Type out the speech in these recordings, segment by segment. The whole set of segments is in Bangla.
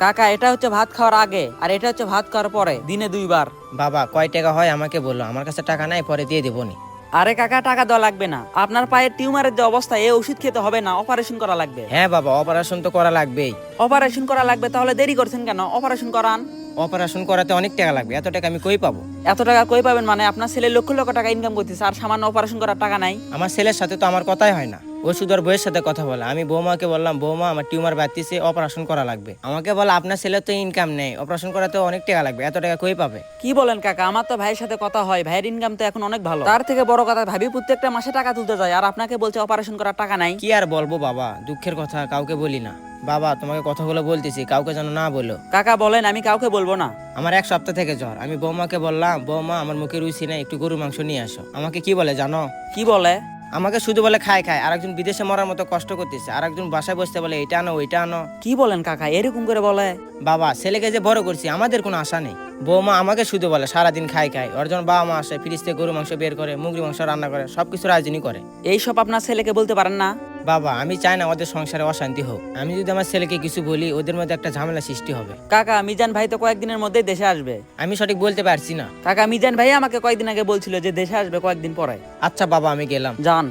কাকা এটা হচ্ছে ভাত খাওয়ার আগে আর এটা হচ্ছে ভাত খাওয়ার পরে, দিনে 2 বার। বাবা কয় টাকা হয় আমাকে বললো, আমার কাছে টাকা নাই, পরে দিয়ে দেবনি। আরে কাকা টাকা দেওয়া লাগবে না, আপনার পায়ের টিউমারের যে অবস্থা, এই ওষুধ খেতে হবে না, অপারেশন করা লাগবে। হ্যাঁ বাবা, অপারেশন তো করা লাগবেই। অপারেশন করা লাগবে তাহলে দেরি করছেন কেন? অপারেশন করান। অপারেশন করাতে অনেক টাকা লাগবে, এত টাকা আমি কই পাবো? এত টাকা কই পাবেন মানে? আপনার ছেলে লক্ষ লক্ষ টাকা ইনকাম করতেছে আর সামান্য অপারেশন করার টাকা নাই? আমার ছেলের সাথে তো আমার কথাই হয় না, ও শুধু আর বইয়ের সাথে কথা বলে। আমি বৌমাকে বললাম, বৌমা আমার টিউমার বাড়তিছে, অপারেশন করা লাগবে। আমাকে বলে আপনার ছেলে তো ইনকাম নেই, অপারেশন করাতে অনেক টাকা লাগবে, এত টাকা কই পাবে? কি বলেন কাকা? আমার তো ভাইয়ের সাথে কথা হয়, ভাইয়ের ইনকাম তো এখন অনেক ভালো। তার থেকে বড় কথা, ভাবি প্রত্যেকটা মাসে টাকা তুলতে যায় আর আপনাকে বলছে অপারেশন করার টাকা নাই। কি আর বলবো বাবা, দুঃখের কথা কাউকে বলি না। বাবা তোমাকে কথাগুলো বলতেছি, কাউকে যেন না বলো। কাকা বলেন, আমি কাউকে বলবো না। আমার 1 সপ্তাহ থেকে জ্বর। আমি বৌমাকে বললাম, বৌমা আমার মুখে রুচি নেই, একটু গরুর মাংস নিয়ে আসো। আমাকে কি বলে জানো? কি বলে? আমাকে শুধু বলে খায় খায়। আরেকজন বিদেশে মরার মতো কষ্ট করতেছে, আরেকজন বাসায় বসতে বলে এটা আনো ওইটা আনো। কি বলেন কাকা, এরকম করে বলে? বাবা ছেলেকে যে বড় করছি, আমাদের কোনো আশা নেই। বৌমা আমাকে শুধু বলে সারাদিন খায় খায়। ওর যখন বাবা মা আসে, ফ্রিজ থেকে গরু মাংস বের করে, মুরগি মাংস রান্না করে, সবকিছু আয়োজনই করে। এইসব আপনার ছেলেকে বলতে পারেন না? বাবা আমি চাই না ওদের সংসারে অশান্তি হোক। আমি যদি আমার ছেলেকে কিছু বলি, ওদের মধ্যে একটা ঝামেলা সৃষ্টি হবে। কাকা মিজান ভাই তো কয়েকদিনের মধ্যেই দেশে আসবে। আমি সঠিক বলতে পারছি না। কাকা মিজান ভাই আমাকে কয়েকদিন আগে বলছিল যে দেশে আসবে কয়েকদিন পরে। আচ্ছা বাবা আমি গেলাম। যান।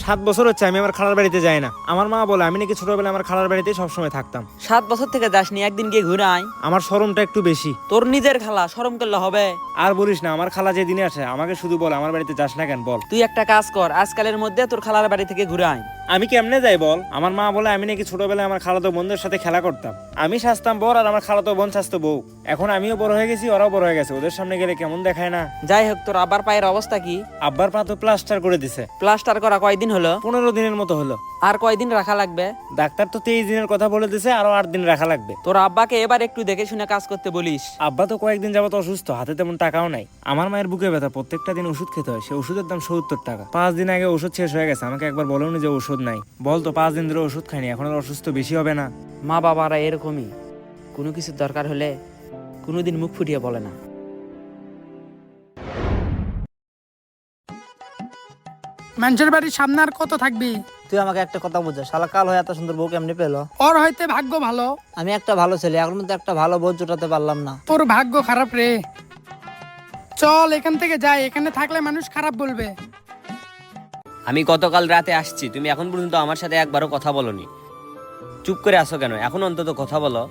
7 বছর হচ্ছে আমি আমার খালার বাড়িতে যাই না। আমার মা বলে আমি নাকি ছোটবেলায় আমার খালার বাড়িতে সবসময় থাকতাম। 7 বছর থেকে যাসনি, একদিন গিয়ে ঘুরে আয়। আমার শরমটা একটু বেশি। তোর নিজের খালা, শরম করলে হবে? আর বলিস না, আমার খালা যে দিনে আসে আমাকে শুধু বল আমার বাড়িতে যাস না কেন বল। তুই একটা কাজ কর, আজকালের মধ্যে তোর খালার বাড়ি থেকে ঘুরে আয়। আমি কেমনে যাই বল? আমার মা বলে আমি নাকি ছোটবেলায় আমার খালাতো বোনদের সাথে খেলা করতাম। আমি সাজতাম বর আর আমার খালাতো বোন সাজতো বউ। এখন আমিও বড় হয়ে গেছি, ওরাও বড় হয়ে গেছে, ওদের সামনে গেলে কেমন দেখায় না? যাই হোক, তোর আবার পায়ের অবস্থা কি? আব্বার পা তো প্লাস্টার করে দিছে। প্লাস্টার করা কয়দিন হলো? 15 দিনের মতো হলো। আর কয়দিন রাখা লাগবে? ডাক্তার তো 23 দিনের কথা বলে দিছে, আরো 8 দিন রাখা লাগবে। তোর আব্বাকে এবার একটু দেখে শুনে কাজ করতে বলিস। আব্বা তো কয়েকদিন যাবত অসুস্থ, হাতে তেমন টাকাও নাই। আমার মায়ের বুকে ব্যথা, প্রত্যেকটা দিন ওষুধ খেতে হয়, সে ওষুধের দাম 70 টাকা। 5 দিন আগে ওষুধ শেষ হয়ে গেছে, আমাকে একবার বলোনি যে ওষুধ নাই? বল তো 5 দিন ধরে ওষুধ খাইনি, এখন আর অসুস্থ বেশি হবে না? মা বাবারা এরকমই, কোনো কিছুর দরকার হলে কোনোদিন মুখ ফুটিয়ে বলে না। মানুষের বাড়ির সামনে আর কত থাকবি? তুই আমাকে একটা কথা বুঝা, শালা কাল হয়ে এত সুন্দর বউ কেমনি পেলো? ওর হয়তো ভাগ্য ভালো। আমি একটা ভালো ছেলে, এখন মধ্যে একটা ভালো বউ জোটাতে পারলাম না। তোর ভাগ্য খারাপ রে। চল এখান থেকে যাই, এখানে থাকলে মানুষ খারাপ বলবে। আমি গতকাল রাতে আসছি, তুমি এখন পর্যন্ত আমার সাথে একবারও কথা বলনি। চুপ করে আসো কেন? এখন অন্তত কথা বলো।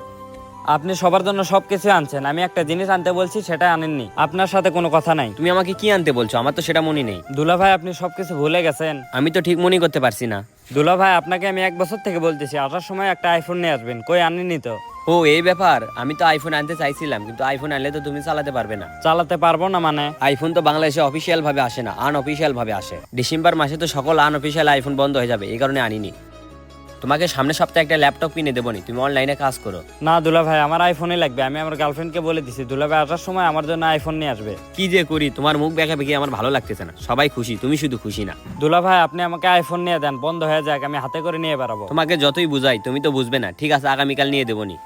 আপনি সবার জন্য সবকিছু আনছেন, আমি একটা জিনিস আনতে বলছি সেটা আনেননি। আপনার সাথে কোনো কথা নাই। তুমি আমাকে কি আনতে বলছো? আমার তো সেটা মনে নেই। দুলা ভাই আপনি সবকিছু ভুলে গেছেন। আমি তো ঠিক মনে করতে পারছি না। দুলা ভাই আপনাকে আমি 1 বছর থেকে বলতেছি আসার সময় একটা আইফোন নিয়ে আসবেন, কই আনেননি তো? ও এই ব্যাপার। আমি তো আইফোন আনতে চাইছিলাম, কিন্তু আইফোন আনলে তো তুমি চালাতে পারবে না। চালাতে পারবো না মানে? আইফোন তো বাংলাদেশে অফিসিয়াল ভাবে আসে না, আনঅফিসিয়াল ভাবে আসে। ডিসেম্বর মাসে তো সকল আনঅফিসিয়াল আইফোন বন্ধ হয়ে যাবে, এই কারণে আনিনি। তোমাকে সামনের সপ্তাহে একটা ল্যাপটপ কিনে দেবো নি, তুমি অনলাইনে কাজ করো। না দুলা ভাই, আমার আইফোনই লাগবে। আমি আমার গার্লফ্রেন্ডকে বলে দিছি দুলা ভাই আসার সময় আমার জন্য আইফোন নিয়ে আসবে। কি যে করি, তোমার মুখ দেখা বেঁকে আমার ভালো লাগতেছে না। সবাই খুশি, তুমি শুধু খুশি না। দুলা ভাই আপনি আমাকে আইফোন নিয়ে দেন, বন্ধ হয়ে যাক, আমি হাতে করে নিয়ে বেড়াবো। তোমাকে যতই বুঝাই তুমি তো বুঝবে না। ঠিক আছে, আগামীকাল নিয়ে দেবো নি।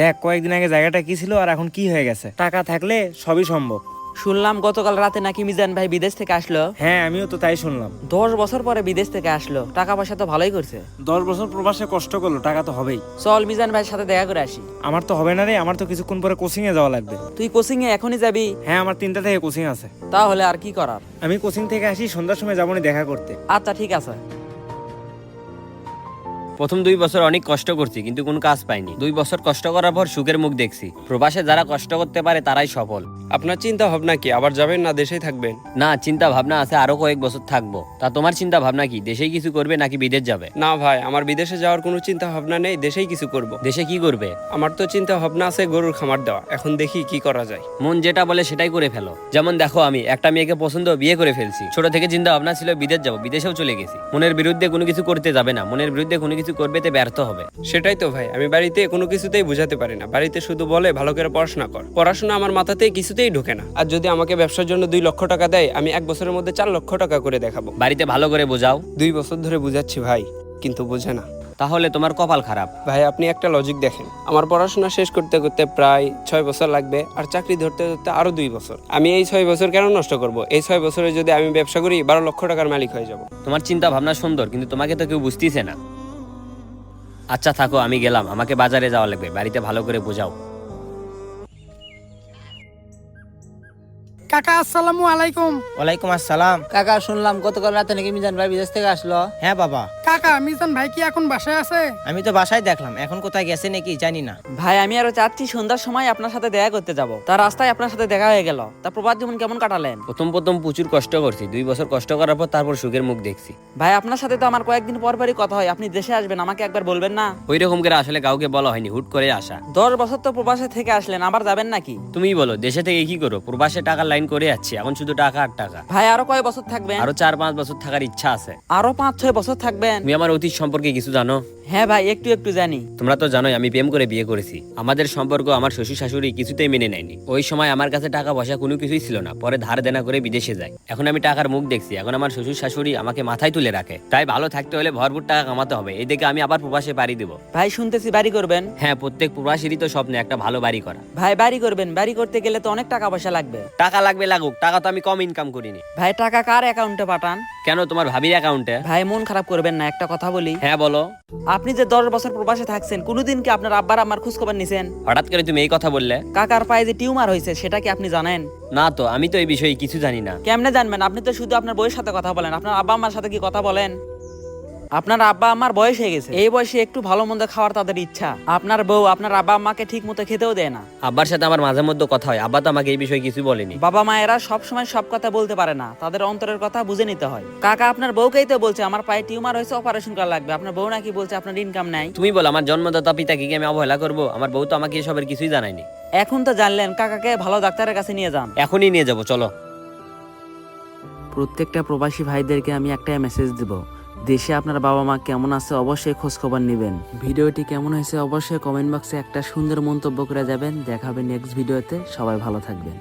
দেখ কয়েকদিন আগে জায়গাটা কি ছিল আর এখন কি হয়ে গেছে। টাকা থাকলে সবই সম্ভব। শুনলাম গতকাল রাতে নাকি মিজান ভাই বিদেশ থেকে আসলো। হ্যাঁ আমিও তো তাই শুনলাম। 10 বছর পরে বিদেশ থেকে আসলো, টাকা পয়সা তো ভালোই করছে। 10 বছর প্রবাসে কষ্ট করলো, টাকা তো হবেই। চল মিজান ভাইয়ের সাথে দেখা করে আসি। আমার তো হবে না রে, আমার তো কিছুক্ষণ পরে কোচিং এ যাওয়া লাগবে। তুই কোচিং এ এখনই যাবি? হ্যাঁ আমার 3টা থেকে কোচিং আছে। তাহলে আর কি করার? আমি কোচিং থেকে আসি, সন্ধ্যার সময় যাবো দেখা করতে। আচ্ছা ঠিক আছে। প্রথম 2 বছর অনেক কষ্ট করছি, কিন্তু কোনো কাজ পাইনি। 2 বছর কষ্ট করার পর সুখের মুখ দেখছি। প্রবাসে যারা কষ্ট করতে পারে তারাই সফল। আপনার চিন্তা ভাবনা কি, আবার যাবেন না দেশেই থাকবেন? না, চিন্তা ভাবনা আছে আরো কয়েক বছর থাকবো। তা তোমার চিন্তা ভাবনা কি? দেশেই কিছু করবে নাকি বিদেশ যাবে? না ভাই, আমার বিদেশে যাওয়ার কোনো চিন্তা ভাবনা নেই, দেশেই কিছু করব। দেশে কি করবে? আমার তো চিন্তা ভাবনা আছে গরুর খামার দেওয়া, এখন দেখি কি করা যায়। মন যেটা বলে সেটাই করে ফেলো। যেমন দেখো, আমি একটা মেয়েকে পছন্দ, বিয়ে করে ফেলছি। ছোট থেকে চিন্তা ভাবনা ছিল বিদেশ যাবো, বিদেশেও চলে গেছি। মনের বিরুদ্ধে কোনো কিছু করতে যাবে না, মনের বিরুদ্ধে কোনো কিছু করবে তে ব্যর্থ হবে। সেটাই তো ভাই, আমি বাড়িতে কোনো কিছুতেই বুঝাতে পারি না। বাড়িতে শুধু বলে ভালো করে পড়াশোনা কর, পড়াশোনা আমার মাথাতেই কিছুতেই ঢোকে না। আর যদি আমাকে ব্যবসার জন্য 2 লক্ষ টাকা দেয়, আমি 1 বছরের মধ্যে 4 লক্ষ টাকা করে দেখাবো। বাড়িতে ভালো করে বোঝাও। 2 বছর ধরে বুঝাচ্ছি ভাই, কিন্তু বোঝে না। তাহলে তোমার কপাল খারাপ। ভাই আপনি একটা লজিক দেখেন, আমার পড়াশোনা শেষ করতে করতে প্রায় 6 বছর লাগবে, আর চাকরি ধরতে ধরতে আরো 2 বছর। আমি এই 6 বছর কেন নষ্ট করব? এই 6 বছরে যদি আমি ব্যবসা করি 12 লক্ষ টাকার মালিক হয়ে যাব। তোমার চিন্তা ভাবনা সুন্দর, কিন্তু তোমাকে তো কেউ বুঝতেছে না। আচ্ছা থাকো, আমি গেলাম, আমাকে বাজারে যাওয়া লাগবে, বাড়িতে ভালো করে বোঝাও। কাকা আসসালামু আলাইকুম। ওয়ালাইকুম আসসালাম। কাকা শুনলাম গতকাল রাতে নাকি মিজান ভাই বিদেশ থেকে আসলো। হ্যাঁ বাবা, কাকা মিজান ভাই কি এখন বাসায় আছে? আমি তো বাসায় দেখলাম, এখন কোথায় গেছে নাকি জানি না। ভাই আমি আরো চাচ্ছি সন্ধ্যার সময় আপনার সাথে দেখা করতে যাব, তার রাস্তায় আপনার সাথে দেখা হয়ে গেল। তা প্রবাস জীবন কেমন কাটালেন? প্রথম প্রথম প্রচুর কষ্ট করছি, 2 বছর কষ্ট করার পর তারপর সুখের মুখ দেখছি। ভাই আপনার সাথে তো আমার কয়েকদিন পর পরই কথা হয়, আপনি দেশে আসবেন, আমাকে একবার বলবেন না? ওই রকম করে আসলে কাউকে বলা হয়নি, হুট করে আসা। 10 বছর তো প্রবাসে থেকে আসলেন, আবার যাবেন নাকি? তুমিই বলো, দেশে থেকে কি করো? প্রবাসে টাকার লাইন করে যাচ্ছি, এখন শুধু টাকা আর টাকা। ভাই আরো কয় বছর থাকবেন? আরো 4-5 বছর থাকার ইচ্ছা আছে। আরো 5-6 বছর থাকবেন? তুমি আমার অতীত সম্পর্কে কিছু জানো? হ্যাঁ ভাই একটু একটু জানি। তোমরা তো জানোই আমি প্রেম করে বিয়ে করেছি। আমাদের সম্পর্ক আমার শ্বশুর শাশুড়ি কিছুতেই মেনে নেয়নি। ওই সময় আমার কাছে টাকা পয়সা কোনো কিছুই ছিল না, পরে ধার দেনা করে বিদেশে যাই। এখন আমি টাকার মুখ দেখছি, এখন আমার শ্বশুর শাশুড়ি আমাকে মাথায় তুলে রাখে। তাই ভালো থাকতে হলে ভরপুর টাকা কামাতে হবে, এই দেখে আমি আবার প্রবাসে বাড়ি দেবো। ভাই শুনতেছি বাড়ি করবেন? হ্যাঁ, প্রত্যেক প্রবাসীরই তো স্বপ্ন একটা ভালো বাড়ি করা। ভাই বাড়ি করবেন, বাড়ি করতে গেলে তো অনেক টাকা পয়সা লাগবে। টাকা লাগবে লাগুক, টাকা তো আমি কম ইনকাম করিনি। ভাই টাকা কার অ্যাকাউন্টে পাঠান? কেন, তোমার ভাবির অ্যাকাউন্টে? ভাই মন খারাপ করবেন না, একটা কথা বলি। হ্যাঁ বলো। আপনি যে 10 বছর প্রবাসে থাকছেন, কোনোদিন কি আপনার আব্বার আমার খোঁজ খবর নিছেন? হঠাৎ করে তুমি এই কথা বললে? কাকার পায়ে যে টিউমার হয়েছে সেটা কি আপনি জানেন? না তো, আমি তো এই বিষয়ে কিছু জানি না। কেমনে জানবেন? আপনি তো শুধু আপনার বউয়ের সাথে কথা বলেন, আপনার আব্বা আম্মার সাথে কি কথা বলেন? আপনার আব্বা আম্মার বয়স হয়ে গেছে, এই বয়সে একটু ভালো মন্দ খাওয়ার তাদের ইচ্ছা। আপনার বউ আপনার আব্বা আম্মাকে ঠিক মতো খেতেও দেয় না। আব্বার সাথে আমার মাঝে মধ্যে কথা হয়, আব্বা তো আমাকে এই বিষয়ে কিছু বলেনি। বাবা মায়েরা সব সময় সব কথা বলতে পারে না, তাদের অন্তরের কথা বুঝে নিতে হয়। কাকা আপনার বউকেই তো বলছে আমার পায়ে টিউমার হয়েছে, অপারেশন করা লাগবে। আপনার বউ নাকি বলছে আপনার ইনকাম নাই। তুমি বলো, আমার জন্মদাতা পিতাকে কি আমি অবহেলা করবো? আমার বউ তো আমাকে এসবের কিছুই জানায়নি। এখন তো জানলেন, কাকাকে ভালো ডাক্তারের কাছে নিয়ে যান। এখনই নিয়ে যাবো, চলো। প্রত্যেকটা প্রবাসী ভাইদেরকে আমি একটাই মেসেজ দিব, দেশে আপনার বাবা মা কেমন আছে অবশ্যই খোঁজ খবর নেবেন। ভিডিওটি কেমন হয়েছে অবশ্যই কমেন্ট বক্সে একটা সুন্দর মন্তব্য করে যাবেন। দেখা হবে নেক্সট ভিডিওতে, সবাই ভালো থাকবেন।